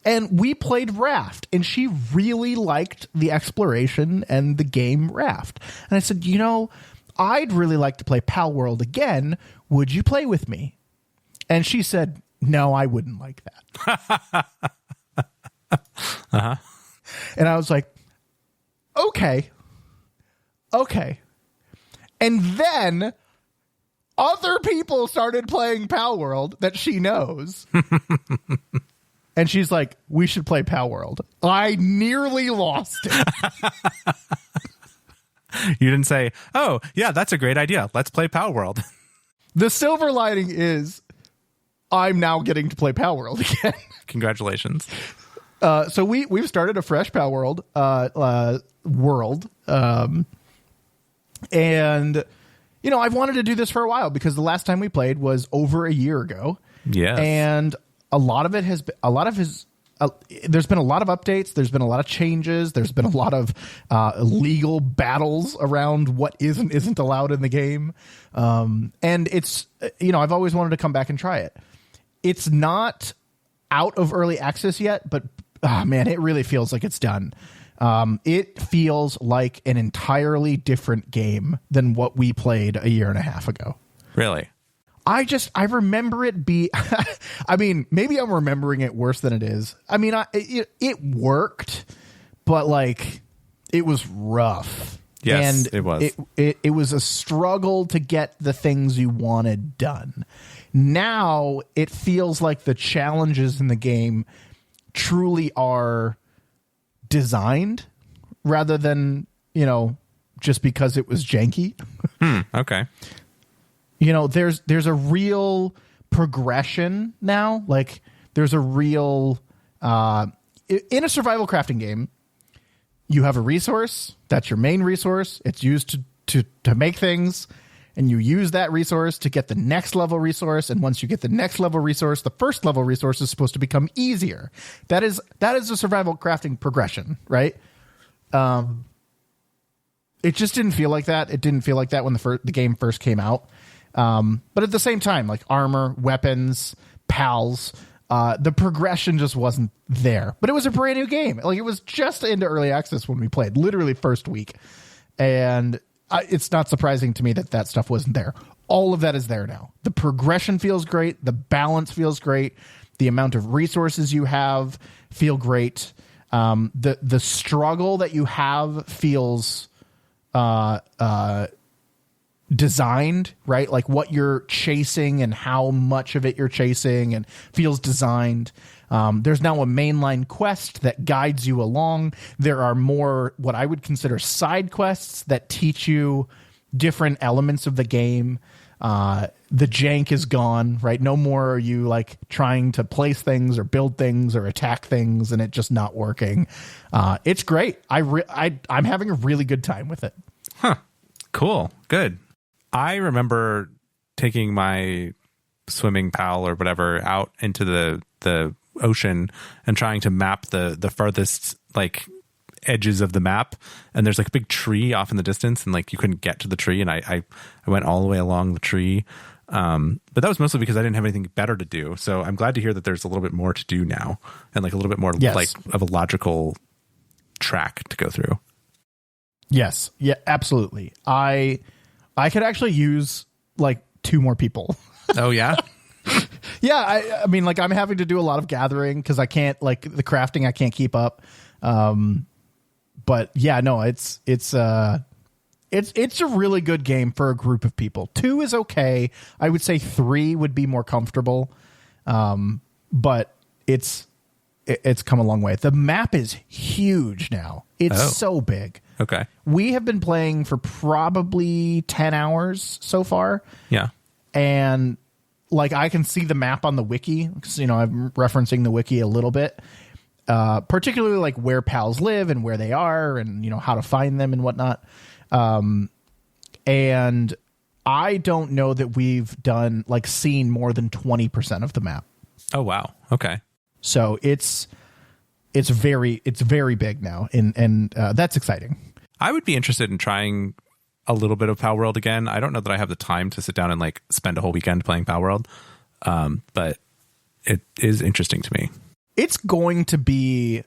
And we played Raft, and she really liked the exploration and the game Raft. And I said, I'd really like to play Palworld again. Would you play with me? And she said, no, I wouldn't like that. Uh-huh. And I was like, okay. And then other people started playing Palworld that she knows. And she's like, we should play Palworld. I nearly lost it. You didn't say, oh, yeah, that's a great idea. Let's play Palworld. The silver lining is I'm now getting to play Palworld again. Congratulations. So we've started a fresh Palworld world. And, I've wanted to do this for a while because the last time we played was over a year ago. Yes. And there's been a lot of updates. There's been a lot of changes. There's been a lot of legal battles around what is and isn't allowed in the game. And it's, I've always wanted to come back and try it. It's not out of early access yet, but man, it really feels like it's done. It feels like an entirely different game than what we played a year and a half ago. Really? I remember it I mean, maybe I'm remembering it worse than it is. I mean, it worked, but like it was rough. Yes, and it was. It was a struggle to get the things you wanted done. Now it feels like the challenges in the game truly are designed rather than, just because it was janky. Okay. There's a real progression now. Like there's a real, in a survival crafting game, you have a resource. That's your main resource. It's used to make things, and you use that resource to get the next level resource. And once you get the next level resource, the first level resource is supposed to become easier. That is a survival crafting progression, right? It just didn't feel like that. It didn't feel like that when the game first came out. But at the same time, like armor, weapons, pals, the progression just wasn't there. But it was a brand new game. Like it was just into early access when we played, literally first week. And it's not surprising to me that stuff wasn't there. All of that is there now. The progression feels great. The balance feels great. The amount of resources you have feel great. The struggle that you have feels designed, right? Like what you're chasing and how much of it you're chasing and feels designed. There's now a mainline quest that guides you along. There are more what I would consider side quests that teach you different elements of the game. The jank is gone, right? No more are you like trying to place things or build things or attack things and it just not working. It's great. I'm having a really good time with it. Huh. Cool. Good. I remember taking my swimming pal or whatever out into the ocean and trying to map the farthest like edges of the map, and there's like a big tree off in the distance and like you couldn't get to the tree, and I went all the way along the tree, but that was mostly because I didn't have anything better to do. So I'm glad to hear that there's a little bit more to do now and like a little bit more like of a logical track to go through. Yes. Yeah, absolutely. I could actually use like 2 more people. Oh yeah. Yeah, I mean, like I'm having to do a lot of gathering because I can't, like the crafting I can't keep up. But yeah, no, it's a really good game for a group of people. 2 is okay. I would say 3 would be more comfortable. But it's come a long way. The map is huge now. It's so big. Okay. We have been playing for probably 10 hours so far. Yeah. And like I can see the map on the wiki because, I'm referencing the wiki a little bit, particularly like where pals live and where they are and, how to find them and whatnot. And I don't know that we've seen more than 20% of the map. Oh, wow. Okay. So it's very big now. And that's exciting. I would be interested in trying a little bit of Pal World again. I don't know that I have the time to sit down and like spend a whole weekend playing Pal World. But it is interesting to me. It's going to be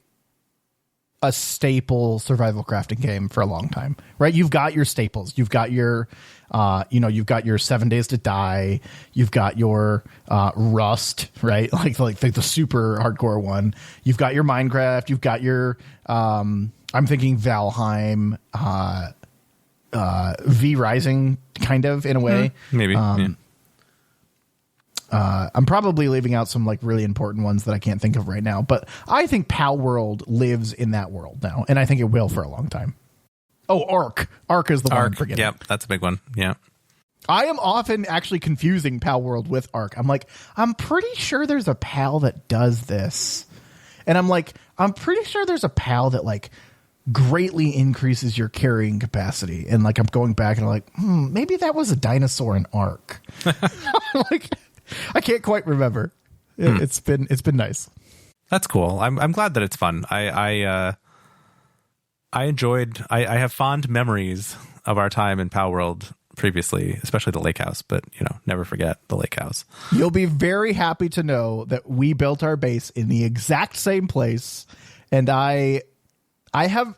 a staple survival crafting game for a long time, right? You've got your staples. You've got your, you've got your 7 Days to Die. You've got your Rust, right? Like the super hardcore one. You've got your Minecraft. You've got your, I'm thinking Valheim, V Rising, kind of in a way. Maybe. Yeah. I'm probably leaving out some like really important ones that I can't think of right now, but I think Pal World lives in that world now, and I think it will for a long time. Oh, Ark. Ark is the one I'm forgetting. Yep, that's a big one. Yeah. I am often actually confusing Pal World with Ark. I'm like, I'm pretty sure there's a Pal that does this. And I'm like, I'm pretty sure there's a Pal that like greatly increases your carrying capacity. And like, I'm going back and I'm like, maybe that was a dinosaur in Ark. Like, I can't quite remember. It's been nice. That's cool. I'm glad that it's fun. I enjoyed. I have fond memories of our time in Pal World previously, especially the lake house. But never forget the lake house. You'll be very happy to know that we built our base in the exact same place, and I have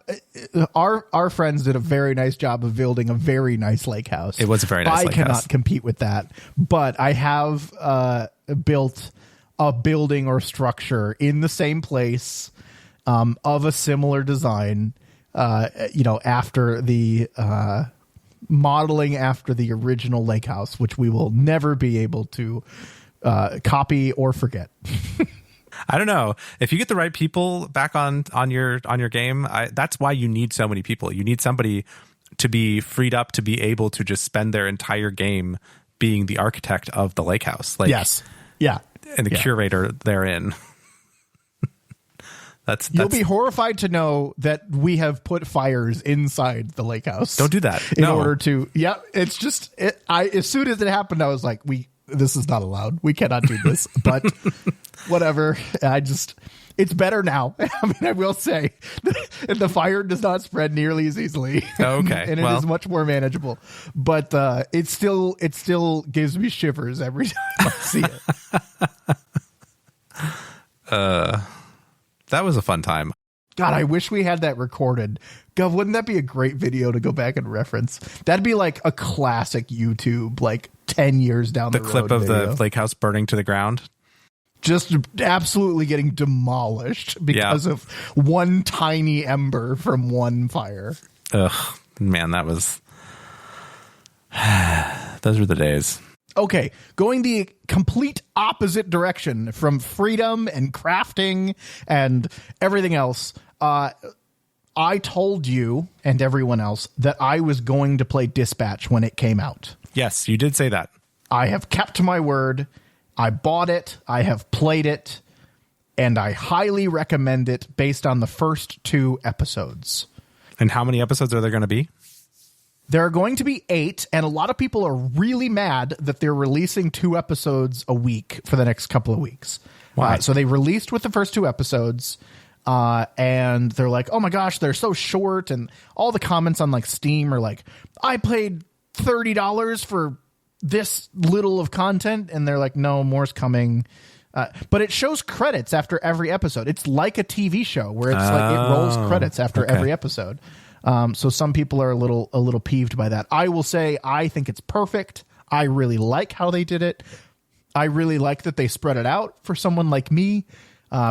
our friends did a very nice job of building a very nice lake house. It was a very nice lake house. I cannot compete with that, but I have built a building or structure in the same place of a similar design, after the modeling after the original lake house, which we will never be able to copy or forget. I don't know if you get the right people back on your game. That's why you need so many people. You need somebody to be freed up to be able to just spend their entire game being the architect of the lake house. Like, yes. Yeah. And the curator therein. You'll be horrified to know that we have put fires inside the lake house. Don't do that. In order to, it's just, as soon as it happened, I was like, this is not allowed. We cannot do this, but whatever. It's better now. I mean, I will say the fire does not spread nearly as easily. Okay. And it is much more manageable, but it still gives me shivers every time I see it. That was a fun time. God, I wish we had that recorded. God, wouldn't that be a great video to go back and reference? That'd be like a classic YouTube, like 10 years down the road. The clip of video. the lake house burning to the ground. Just absolutely getting demolished because of one tiny ember from one fire. Ugh, man, that was... Those were the days. Okay, going the complete opposite direction from freedom and crafting and everything else. I told you and everyone else that I was going to play Dispatch when it came out. Yes, you did say that. I have kept my word. I bought it. I have played it. And I highly recommend it based on the first 2 episodes. And how many episodes are there going to be? There are going to be 8, and a lot of people are really mad that they're releasing 2 episodes a week for the next couple of weeks. Why? So they released with the first 2 episodes, and they're like, oh my gosh, they're so short, and all the comments on like Steam are like, I paid $30 for this little of content, and they're like, no, more's coming. But it shows credits after every episode. It's like a TV show where it's like it rolls credits after every episode. So some people are a little peeved by that. I will say I think it's perfect. I really like how they did it. I really like that they spread it out for someone like me,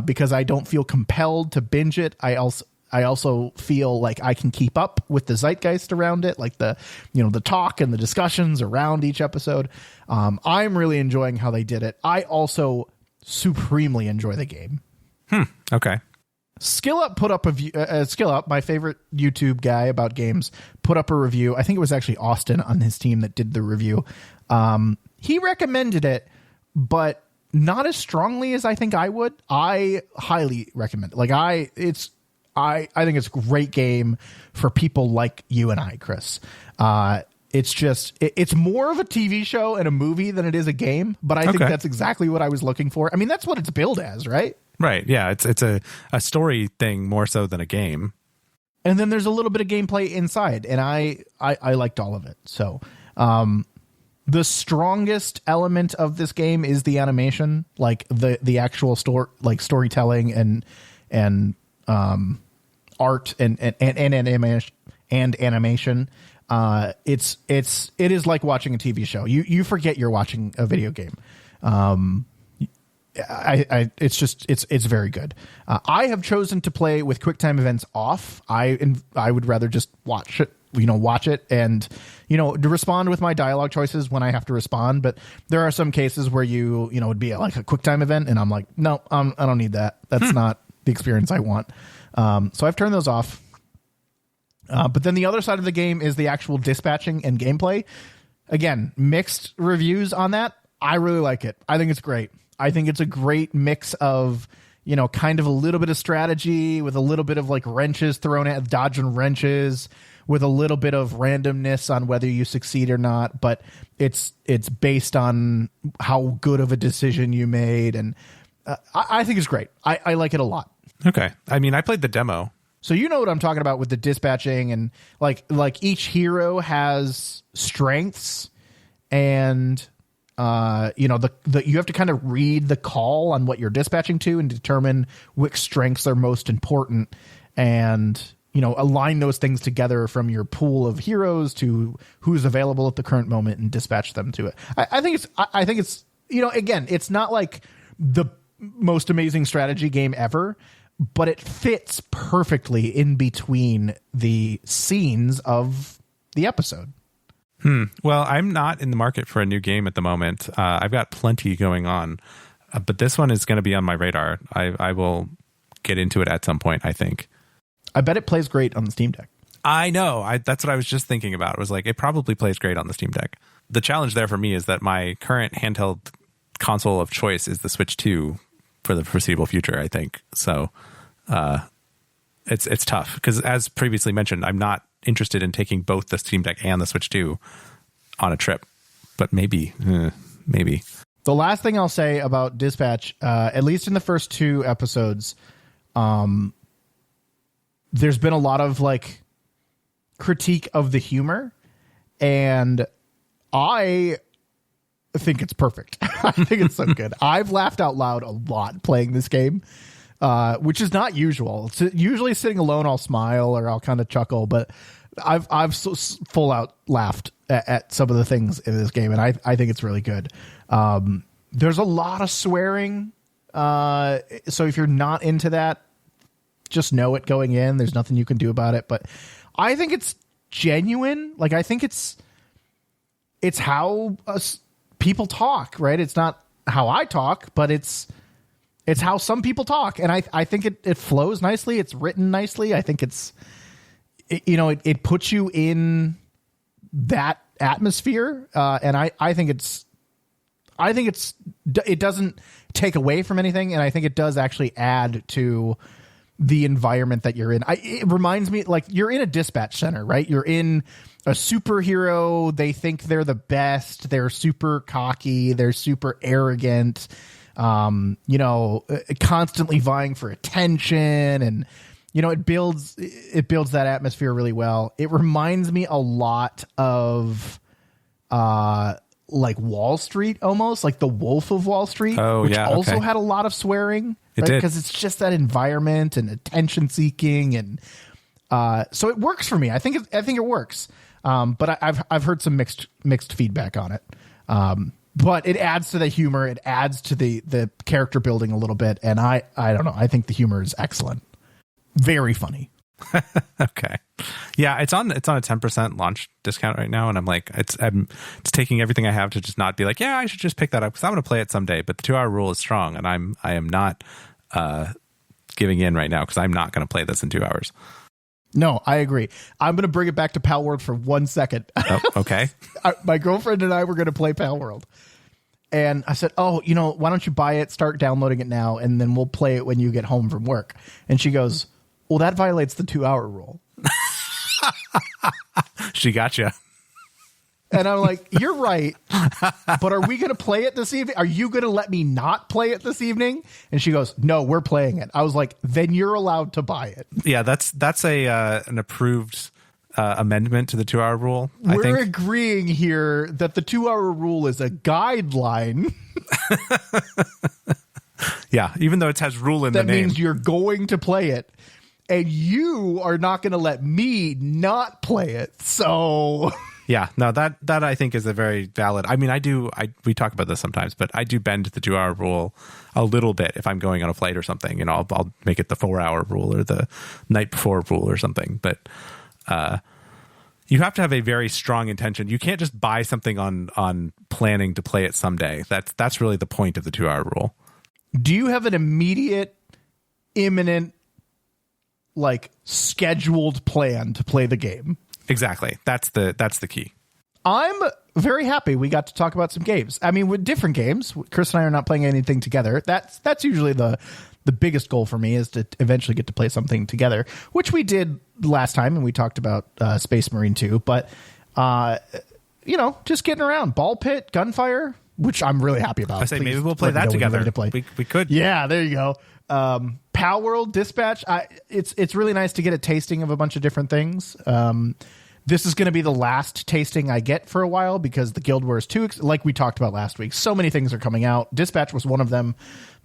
because I don't feel compelled to binge it. I also feel like I can keep up with the zeitgeist around it, like the talk and the discussions around each episode. I'm really enjoying how they did it. I also supremely enjoy the game. Okay. SkillUp put up SkillUp, my favorite YouTube guy about games, put up a review. I think it was actually Austin on his team that did the review. He recommended it, but not as strongly as I think I would. I highly recommend it. I think it's a great game for people like you and I, Chris. It's more of a TV show and a movie than it is a game, but I think that's exactly what I was looking for. I mean, that's what it's billed as, right? Right. Yeah. It's a story thing more so than a game. And then there's a little bit of gameplay inside, and I liked all of it. So, the strongest element of this game is the animation, like the actual storytelling and art and animation. It is like watching a TV show. You forget you're watching a video game. It's very good. I have chosen to play with QuickTime events off. I would rather just watch it and, to respond with my dialogue choices when I have to respond. But there are some cases where would be like a QuickTime event and I'm like, no, I don't need that. That's not the experience I want. So I've turned those off. But then the other side of the game is the actual dispatching and gameplay. Again, mixed reviews on that. I really like it. I think it's great. I think it's a great mix of, kind of a little bit of strategy with a little bit of like wrenches thrown at dodging wrenches with a little bit of randomness on whether you succeed or not. But it's based on how good of a decision you made. And I think it's great. I like it a lot. Okay. I mean, I played the demo. So you know what I'm talking about with the dispatching and like each hero has strengths and you have to kind of read the call on what you're dispatching to and determine which strengths are most important and, align those things together from your pool of heroes to who's available at the current moment and dispatch them to it. I think it's, again, it's not like the most amazing strategy game ever, but it fits perfectly in between the scenes of the episode. Well, I'm not in the market for a new game at the moment. I've got plenty going on. But this one is going to be on my radar. I will get into it at some point, I think. I bet it plays great on the Steam Deck. I know. That's what I was just thinking about. It was like, it probably plays great on the Steam Deck. The challenge there for me is that my current handheld console of choice is the Switch 2 for the foreseeable future, I think. So it's tough because, as previously mentioned, I'm not interested in taking both the Steam Deck and the Switch 2 on a trip. But maybe. The last thing I'll say about Dispatch, at least in the first 2 episodes, there's been a lot of like critique of the humor, and I think it's perfect. I think it's so good. I've laughed out loud a lot playing this game, which is not usual. So usually sitting alone, I'll smile or I'll kind of chuckle, but I've full out laughed at some of the things in this game, and I think it's really good. There's a lot of swearing, so if you're not into that, just know it going in. There's nothing you can do about it, but I think it's genuine. Like, I think it's how people talk, right? It's not how I talk, but it's how some people talk, and I think it flows nicely. It's written nicely. I think it puts you in that atmosphere, and I think it doesn't take away from anything, and I think it does actually add to the environment that you're in. It reminds me, like, you're in a dispatch center, right? You're in a superhero. They think they're the best. They're super cocky. They're super arrogant. Constantly vying for attention, and it builds that atmosphere really well. It reminds me a lot of like Wall Street, almost like The Wolf of Wall Street, which also had a lot of swearing, right? Because it's just that environment and attention seeking, and so it works for me. I think it works, but I've heard some mixed feedback on it. But it adds to the humor. It adds to the character building a little bit, and I don't know. I think the humor is excellent, very funny. Okay. Yeah, it's on a 10% launch discount right now, and I'm like, it's taking everything I have to just not be like, yeah, I should just pick that up because I'm going to play it someday. But the 2-hour rule is strong, and I am not giving in right now because I'm not going to play this in 2 hours. No, I agree. I'm going to bring it back to Pal World for 1 second. Oh, okay. My girlfriend and I were going to play Pal World, and I said, oh, why don't you buy it, start downloading it now, and then we'll play it when you get home from work. And she goes, well, that violates the 2-hour rule. She gotcha. And I'm like, you're right, but are we going to play it this evening? Are you going to let me not play it this evening? And she goes, no, we're playing it. I was like, then you're allowed to buy it. Yeah, that's an approved amendment to the 2-hour rule. We're agreeing here that the 2-hour rule is a guideline. Yeah, even though it has rule in the name. That means you're going to play it. And you are not going to let me not play it. So yeah, no, that I think is a very valid. I mean, we talk about this sometimes, but I do bend the 2-hour rule a little bit if I'm going on a flight or something. I'll make it the 4-hour rule or the night before rule or something. But you have to have a very strong intention. You can't just buy something on planning to play it someday. That's really the point of the 2-hour rule. Do you have an immediate, imminent, like, scheduled plan to play the game? Exactly. That's the key. I'm very happy we got to talk about some games. I mean, with different games. Chris and I are not playing anything together. That's usually the biggest goal for me, is to eventually get to play something together, which we did last time, and we talked about Space Marine 2. But just getting around. Ball Pit, Gunfire, which I'm really happy about. I say maybe we'll play that together. We could. Yeah, there you go. Pal World, Dispatch. It's really nice to get a tasting of a bunch of different things. This is going to be the last tasting I get for a while because the Guild Wars 2, like we talked about last week, so many things are coming out. Dispatch was one of them,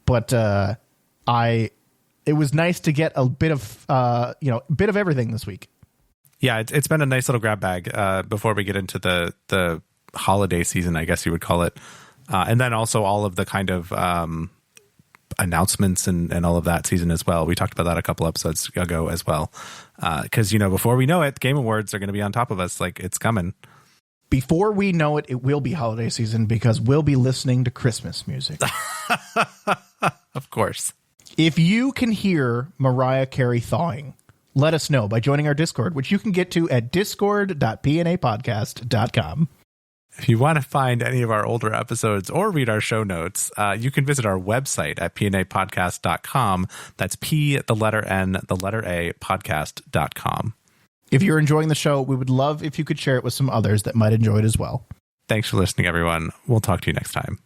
but it was nice to get a bit of everything this week. Yeah, it's been a nice little grab bag before we get into the holiday season, I guess you would call it. And then also all of the kind of announcements and all of that season as well. We talked about that a couple episodes ago as well. Because, before we know it, Game Awards are going to be on top of us. Like, it's coming. before we know it, it will be holiday season because we'll be listening to Christmas music. Of course. If you can hear Mariah Carey thawing, let us know by joining our Discord, which you can get to at discord.pnapodcast.com. If you want to find any of our older episodes or read our show notes, you can visit our website at pnapodcast.com. That's P, the letter N, the letter A, podcast.com. If you're enjoying the show, we would love if you could share it with some others that might enjoy it as well. Thanks for listening, everyone. We'll talk to you next time.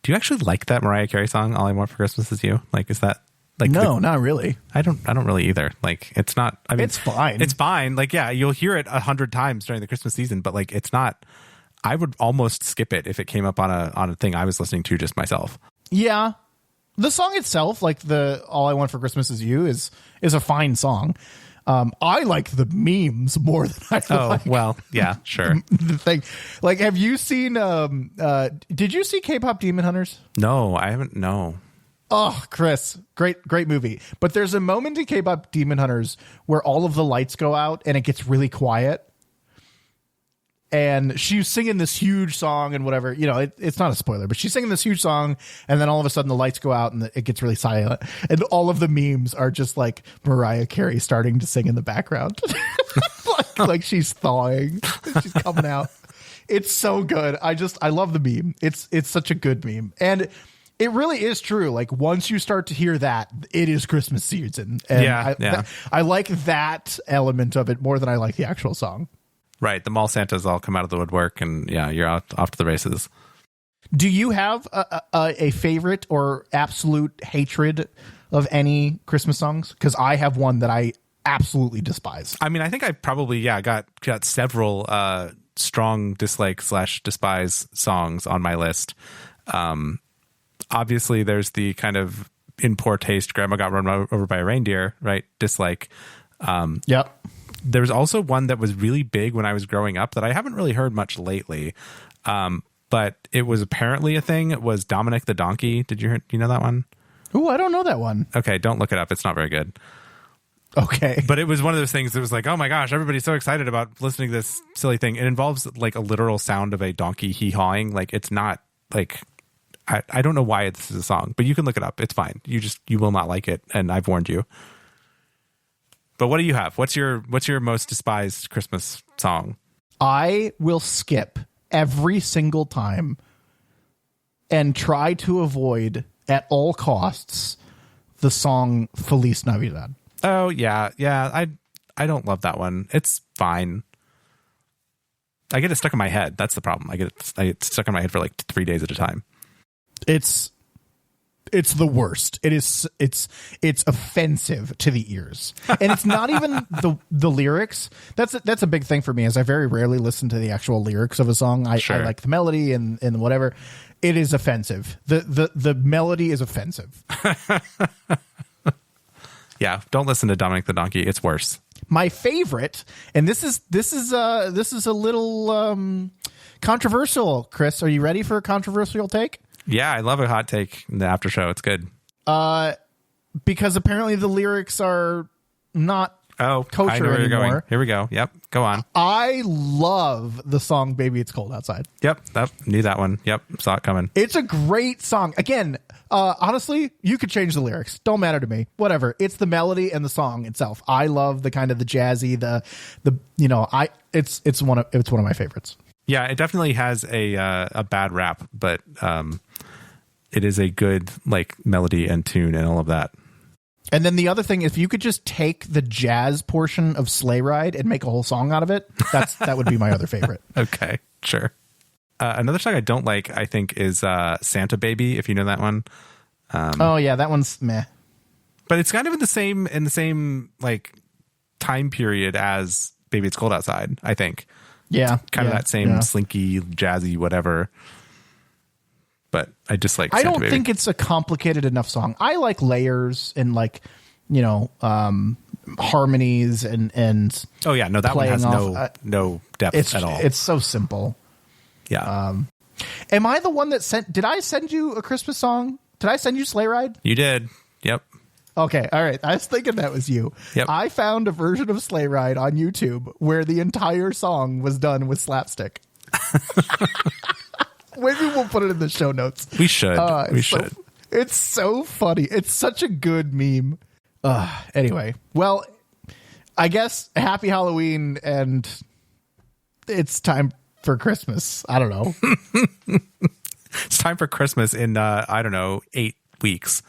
Do you actually like that Mariah Carey song, All I Want for Christmas Is You? Like, is that like no, not really. I don't really either. Like, it's not, I mean, it's fine. It's fine. Like, yeah, you'll hear it 100 times during the Christmas season, but like, it's not, I would almost skip it if it came up on a thing I was listening to just myself. Yeah. The song itself, like the All I Want for Christmas Is You is a fine song. I like the memes more than I like. Oh, well, yeah, sure. The thing, like, have you seen, did you see K-pop Demon Hunters? No, I haven't. No. Oh, Chris, great movie. But there's a moment in K-pop Demon Hunters where all of the lights go out and it gets really quiet. And she's singing this huge song and whatever, you know, it's not a spoiler, but she's singing this huge song. And then all of a sudden the lights go out and it gets really silent. And all of the memes are just like Mariah Carey starting to sing in the background. like she's thawing. She's coming out. It's so good. I love the meme. It's such a good meme. And it really is true. Like once you start to hear that, it is Christmas season. And I like that element of it more than I like the actual song. Right. The mall Santas all come out of the woodwork and yeah, you're off to the races. Do you have a favorite or absolute hatred of any Christmas songs? Because I have one that I absolutely despise. I mean, I think I probably, got several strong dislike / despise songs on my list. Obviously, there's the kind of in poor taste, Grandma Got Run Over by a Reindeer, right? Dislike. Yep. There's also one that was really big when I was growing up that I haven't really heard much lately. But it was apparently a thing. It was Dominic the Donkey. Did you know that one? Oh, I don't know that one. Okay, don't look it up. It's not very good. Okay. But it was one of those things that was like, oh my gosh, everybody's so excited about listening to this silly thing. It involves like a literal sound of a donkey hee-hawing. Like it's not like, I don't know why this is a song, but you can look it up. It's fine. You will not like it. And I've warned you. But what do you have? What's your most despised Christmas song? I will skip every single time and try to avoid at all costs the song Feliz Navidad. Oh, yeah. I don't love that one. It's fine. I get it stuck in my head. That's the problem. I get it stuck in my head for like 3 days at a time. It's the worst. It's offensive to the ears. And it's not even the lyrics. That's a big thing for me, is I very rarely listen to the actual lyrics of a song. I like the melody and whatever. It is offensive. The melody is offensive. Yeah, don't listen to Dominic the Donkey. It's worse. My favorite, and this is a little controversial, Chris. Are you ready for a controversial take? Yeah, I love a hot take in the after show. It's good. Because apparently the lyrics are not kosher I know where anymore. You're going. Here we go. Yep, go on. I love the song "Baby It's Cold Outside." Yep, knew that one. Yep, saw it coming. It's a great song. Again, honestly, you could change the lyrics. Don't matter to me. Whatever. It's the melody and the song itself. I love the kind of the jazzy, it's one of my favorites. Yeah, it definitely has a bad rap, but it is a good like melody and tune and all of that. And then the other thing, if you could just take the jazz portion of Sleigh Ride and make a whole song out of it, that would be my other favorite. Okay, sure. Another song I don't like, I think, is Santa Baby, if you know that one. Oh yeah, that one's meh. But it's kind of in the same like time period as Baby It's Cold Outside, I think. Yeah. Kind of that same slinky, jazzy, whatever. But I just like Santa I don't Baby. think it's a complicated enough song. I like layers and like, harmonies and oh yeah, no, that one has no depth at all. It's so simple. Yeah. Am I the one that did I send you a Christmas song? Did I send you Sleigh Ride? You did. Yep. Okay, all right. I was thinking that was you. Yep. I found a version of Sleigh Ride on YouTube where the entire song was done with slapstick. Maybe we'll put it in the show notes. We should. We should. It's so funny. It's such a good meme. Anyway, well, I guess happy Halloween, and it's time for Christmas. I don't know. It's time for Christmas in, 8 weeks.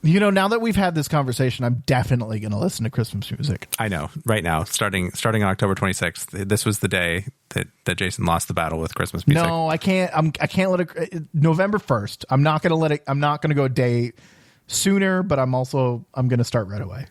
You know, now that we've had this conversation, I'm definitely going to listen to Christmas music. I know. Right now, starting on October 26th, this was the day that Jason lost the battle with Christmas music. No, I can't. I can't let it. November 1st. I'm not going to let it. I'm not going to go a day sooner, but I'm going to start right away.